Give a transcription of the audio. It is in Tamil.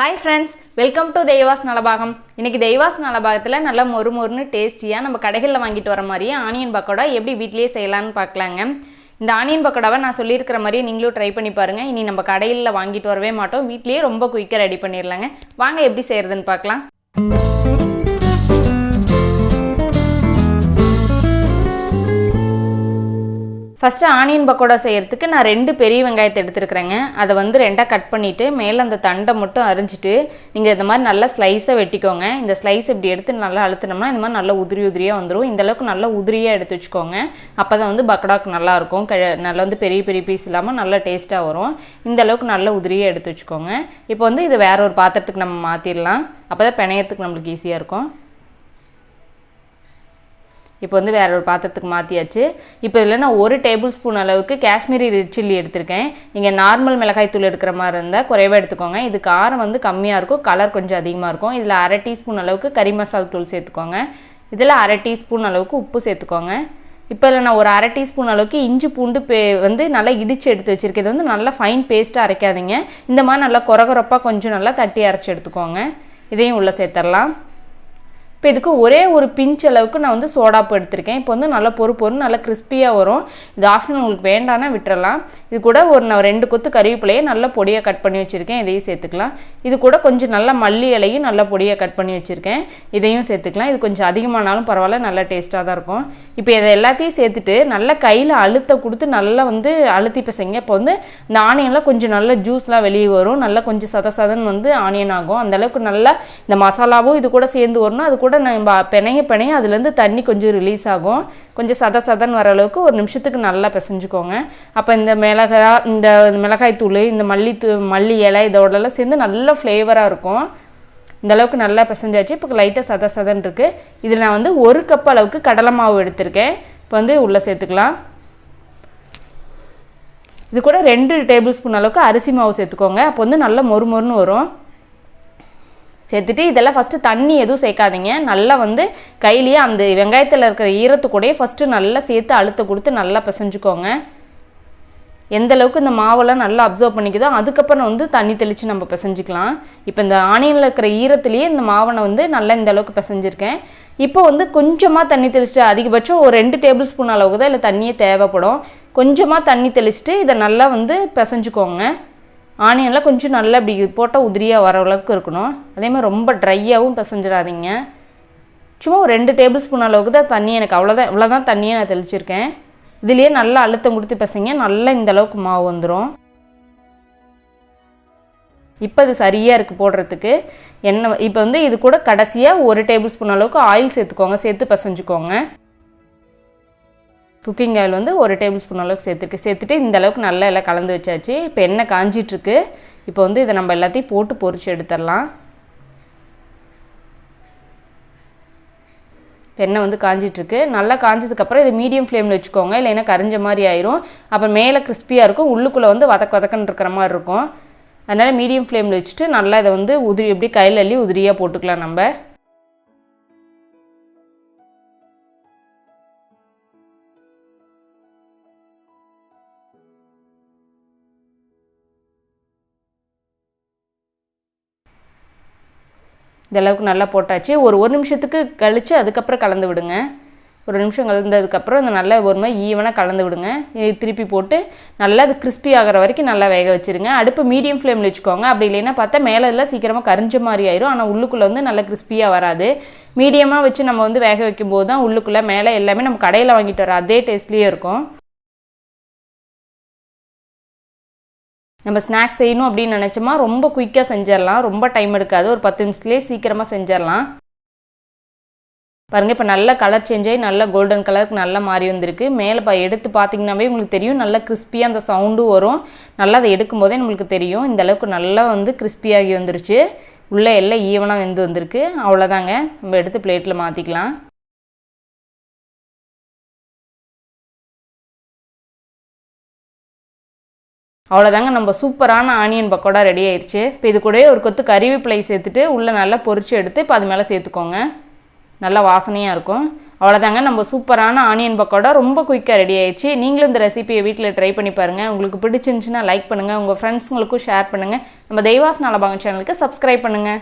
Hi friends, welcome to தெய்வாஸ் Nalabagam. இன்னைக்கு தெய்வாஸ் நலபாகத்துல நல்ல மொறுமொறுன்னு டேஸ்டியா நம்ம கடைகளில் வாங்கிட்டு வர மாதிரியே ஆனியன் பக்கோடா எப்படி வீட்லயே செய்யலாம்னு பார்க்கலாங்க. இந்த ஆனியன் பக்கோடாவை நான் சொல்லியிருக்கிற மாதிரி நீங்களும் ட்ரை பண்ணி பாருங்க. இனி நம்ம கடையில் வாங்கிட்டு வரவே மாட்டோம், வீட்லயே ரொம்ப குயிக்காக ரெடி பண்ணிடலாங்க. வாங்க எப்படி செய்யறதுன்னு பார்க்கலாம். ஃபஸ்ட்டு ஆனியன் பக்கோடா செய்கிறதுக்கு நான் 2 பெரிய வெங்காயத்தை எடுத்துருக்குறேங்க. அதை வந்து 2ஆக கட் பண்ணிவிட்டு மேலே அந்த தண்டை மட்டும் அரிஞ்சிட்டு நீங்கள் இந்த மாதிரி நல்லா ஸ்லைஸாக வெட்டிக்கோங்க. இந்த ஸ்லைஸ் இப்படி எடுத்து நல்லா அழுத்தினோம்னா இந்த மாதிரி நல்லா உதிரியாக வந்துடும். இந்தளவுக்கு நல்லா உதிரியாக எடுத்து வச்சுக்கோங்க. அப்போ தான் வந்து பக்கோடாவுக்கு நல்லாயிருக்கும். நல்லா வந்து பெரிய பெரிய பீஸ் இல்லாமல் நல்லா டேஸ்ட்டாக வரும். இந்தளவுக்கு நல்லா உதிரியாக எடுத்து வச்சுக்கோங்க. இப்போ வந்து இது வேறு ஒரு பாத்திரத்துக்கு நம்ம மாற்றிடலாம். அப்போ தான் பிணையத்துக்கு நம்மளுக்கு ஈஸியாக இருக்கும். இப்போ வந்து வேறு ஒரு பாத்திரத்துக்கு மாற்றியாச்சு. இப்போ இதில் நான் 1 டேபிள் ஸ்பூன் அளவுக்கு காஷ்மீரி ரெட் சில்லி எடுத்திருக்கேன். நீங்கள் நார்மல் மிளகாய் தூள் எடுக்கிற மாதிரி இருந்தால் குறைவாக எடுத்துக்கோங்க. இது காரம் வந்து கம்மியாக இருக்கும், கலர் கொஞ்சம் அதிகமாக இருக்கும். இதில் 1/2 டீஸ்பூன் அளவுக்கு கறி மசாலா தூள் சேர்த்துக்கோங்க. இதில் 1/2 டீஸ்பூன் அளவுக்கு உப்பு சேர்த்துக்கோங்க. இப்போ இதில் நான் ஒரு 1/2 டீஸ்பூன் அளவுக்கு இஞ்சி பூண்டு வந்து நல்லா இடித்து எடுத்து வச்சுருக்கேன். இது வந்து நல்லா ஃபைன் பேஸ்ட்டாக அரைக்காதீங்க. இந்த மாதிரி நல்லா கொரகொரப்பாக கொஞ்சம் நல்லா தட்டி அரைச்சி எடுத்துக்கோங்க. இதையும் உள்ளே சேர்த்துடலாம். இப்போ இதுக்கு ஒரே ஒரு பிஞ்ச் அளவுக்கு நான் வந்து சோடாப்பு எடுத்திருக்கேன். இப்போ வந்து நல்லா பொறுன்னு நல்லா கிறிஸ்பியாக வரும். இது ஆப்ஷன் உங்களுக்கு வேண்டானா விட்டுறலாம். இது கூட நான் 2 கொத்து கறிவேப்பிலையை நல்லா பொடியாக கட் பண்ணி வச்சுருக்கேன். இதையும் சேர்த்துக்கலாம். இது கூட கொஞ்சம் நல்லா மல்லி இலையும் நல்லா பொடியாக கட் பண்ணி வச்சுருக்கேன். இதையும் சேர்த்துக்கலாம். இது கொஞ்சம் அதிகமானாலும் பரவாயில்ல, நல்லா டேஸ்ட்டாக தான் இருக்கும். இப்போ இதை எல்லாத்தையும் சேர்த்துட்டு நல்லா கையில் அழுத்த கொடுத்து நல்லா வந்து அழுத்தி பிசைங்க. இப்போ வந்து இந்த ஆனியன்லாம் கொஞ்சம் நல்லா ஜூஸ்லாம் வெளியே வரும். நல்லா கொஞ்சம் சதன்னு வந்து ஆனியன் ஆகும். அந்தளவுக்கு நல்லா இந்த மசாலாவும் இது கூட சேர்ந்து வரணும். அது கூட நம்ம பிணைய அதுலேருந்து தண்ணி கொஞ்சம் ரிலீஸ் ஆகும். கொஞ்சம் சதன்னு வர அளவுக்கு ஒரு நிமிஷத்துக்கு நல்லா பிசைஞ்சுக்கோங்க. அப்போ இந்த மிளகாய் தூள், இந்த மல்லி இலை இதோடலாம் சேர்ந்து நல்ல ஃப்ளேவராக இருக்கும். இந்த அளவுக்கு நல்லா பிசைஞ்சாச்சு. இப்போ லைட்டாக சதன்னு இருக்குது. இதில் நான் வந்து 1 கப் அளவுக்கு கடலை மாவு எடுத்திருக்கேன். இப்போ வந்து உள்ளே சேர்த்துக்கலாம். இது கூட 2 டேபிள் ஸ்பூன் அளவுக்கு அரிசி மாவு சேர்த்துக்கோங்க. அப்போ வந்து நல்லா மொறுன்னு வரும். சேர்த்துட்டு இதெல்லாம் ஃபஸ்ட்டு தண்ணி எதுவும் சேர்க்காதீங்க. நல்லா வந்து கையிலேயே அந்த வெங்காயத்தில் இருக்கிற ஈரத்துக்கூடயே ஃபஸ்ட்டு நல்லா சேர்த்து அழுத்த கொடுத்து நல்லா பிசைஞ்சுக்கோங்க. எந்த அளவுக்கு இந்த மாவெல்லாம் நல்லா அப்சர்வ் பண்ணிக்குதோ அதுக்கப்புறம் வந்து தண்ணி தெளித்து நம்ம பிசைஞ்சிக்கலாம். இப்போ இந்த ஆனியனில் இருக்கிற ஈரத்துலேயே இந்த மாவனை வந்து நல்லா இந்த அளவுக்கு பிசைஞ்சிருக்கேன். இப்போ வந்து கொஞ்சமாக தண்ணி தெளிச்சுட்டு, அதிகபட்சம் ஒரு 2 டேபிள் ஸ்பூன் அளவுக்கு தான் இல்லை தண்ணியே தேவைப்படும். கொஞ்சமாக தண்ணி தெளிச்சுட்டு இதை நல்லா வந்து பிசைஞ்சுக்கோங்க. ஆனியன்லாம் கொஞ்சம் நல்லா இப்படி போட்டால் உதிரியாக வர அளவுக்கு இருக்கணும். அதேமாதிரி ரொம்ப ட்ரையாகவும் பிசைஞ்சிடாதீங்க. சும்மா ஒரு 2 டேபிள் ஸ்பூன் அளவுக்கு தான் தண்ணி, எனக்கு இவ்வளோதான் தண்ணியை நான் தெளிச்சிருக்கேன். இதுலேயே நல்லா அழுத்தம் கொடுத்து பிசைங்க. நல்லா இந்த அளவுக்கு மாவு வந்துடும். இப்போ இது சரியாக இருக்குது போடுறதுக்கு. எண்ணெய் இப்போ வந்து இது கூட கடைசியாக 1 டேபிள் ஸ்பூன் அளவுக்கு ஆயில் சேர்த்துக்கோங்க. சேர்த்து பிசைஞ்சுக்கோங்க. குக்கிங் ஆயில் வந்து 1 டேபிள் ஸ்பூன் அளவுக்கு சேர்த்துட்டு இந்த அளவுக்கு நல்லா எல்லாம் கலந்து வச்சாச்சு. இப்போ எண்ணெய் காஞ்சிட்ருக்கு. இப்போ வந்து இதை நம்ம எல்லாத்தையும் போட்டு பொரிச்சு எடுத்துடலாம். எண்ணெய் வந்து காஞ்சிட்ருக்கு. நல்லா காஞ்சதுக்கப்புறம் இதை மீடியம் ஃப்ளேமில் வச்சுக்கோங்க. இல்லைன்னா கரிஞ்ச மாதிரி ஆயிரும். அப்புறம் மேலே கிறிஸ்பியாக இருக்கும், உள்ளுக்குள்ளே வந்து வதக்கன்னு இருக்கிற மாதிரி இருக்கும். அதனால் மீடியம் ஃப்ளேமில் வச்சுட்டு நல்லா இதை வந்து எப்படி கையில் அள்ளி உதிரியாக போட்டுக்கலாம் நம்ம. இதளவுக்கு நல்லா போட்டாச்சு. ஒரு நிமிஷத்துக்கு கழித்து அதுக்கப்புறம் கலந்து விடுங்க. 1 நிமிஷம் கலந்ததுக்கப்புறம் இந்த நல்லா ஒரு மாதிரி ஈவனாக கலந்து விடுங்க. திருப்பி போட்டு நல்லா அது கிறிஸ்பி ஆகிற வரைக்கும் நல்லா வேக வச்சுருங்க. அடுப்பு மீடியம் ஃப்ளேமில் வச்சுக்கோங்க. அப்படி இல்லைன்னா பார்த்தா மேலே எல்லாம் சீக்கிரமாக கரிஞ்ச மாதிரி ஆயிரும். ஆனால் உள்ளுக்குள்ளே வந்து நல்லா கிறிஸ்பியாக வராது. மீடியமாக வச்சு நம்ம வந்து வேக வைக்கும்போது தான் உள்ளுக்குள்ளே மேலே எல்லாமே நம்ம கடையில் வாங்கிட்டு வர அதே டேஸ்ட்லேயே இருக்கும். நம்ம ஸ்நாக்ஸ் செய்யணும் அப்படின்னு நினச்சோமா ரொம்ப குயிக்காக செஞ்சிடலாம். ரொம்ப டைம் எடுக்காது. ஒரு 10 நிமிஷத்துலேயே சீக்கிரமாக செஞ்சிடலாம். பாருங்கள், இப்போ நல்லா கலர் சேஞ்ச் ஆகி நல்லா கோல்டன் கலருக்கு நல்லா மாறி வந்திருக்கு. மேலே எடுத்து பார்த்தீங்கன்னாவே உங்களுக்கு தெரியும், நல்லா கிறிஸ்பியாக அந்த சவுண்டும் வரும். நல்லா அதை எடுக்கும் போதே நம்மளுக்கு தெரியும். இந்த அளவுக்கு நல்லா வந்து கிறிஸ்பியாகி வந்துருச்சு. உள்ளே எல்லாம் ஈவனாக வெந்து வந்திருக்கு. அவ்வளோதாங்க, நம்ம எடுத்து பிளேட்டில் மாற்றிக்கலாம். அவ்வளோதாங்க, நம்ம சூப்பரான ஆனியன் பக்கோடா ரெடி ஆயிடுச்சு. இப்போ இது கூட ஒரு கொத்து கறிவேப்பிலை சேர்த்துட்டு உள்ளே நல்லா பொரிச்சு எடுத்து இப்போ அது மேலே சேர்த்துக்கோங்க. நல்லா வாசனையாக இருக்கும். அவ்வளோதாங்க, நம்ம சூப்பரான ஆனியன் பக்கோடா ரொம்ப குயிக்காக ரெடி ஆயிடுச்சு. நீங்களும் இந்த ரெசிபியை வீட்டில் ட்ரை பண்ணி பாருங்கள். உங்களுக்கு பிடிச்சிருந்துச்சுன்னா லைக் பண்ணுங்கள், உங்கள் ஃப்ரெண்ட்ஸுங்களுக்கும் ஷேர் பண்ணுங்கள். நம்ம தெய்வாஸ் நலபாகம் சேனலுக்கு சப்ஸ்கிரைப் பண்ணுங்கள்.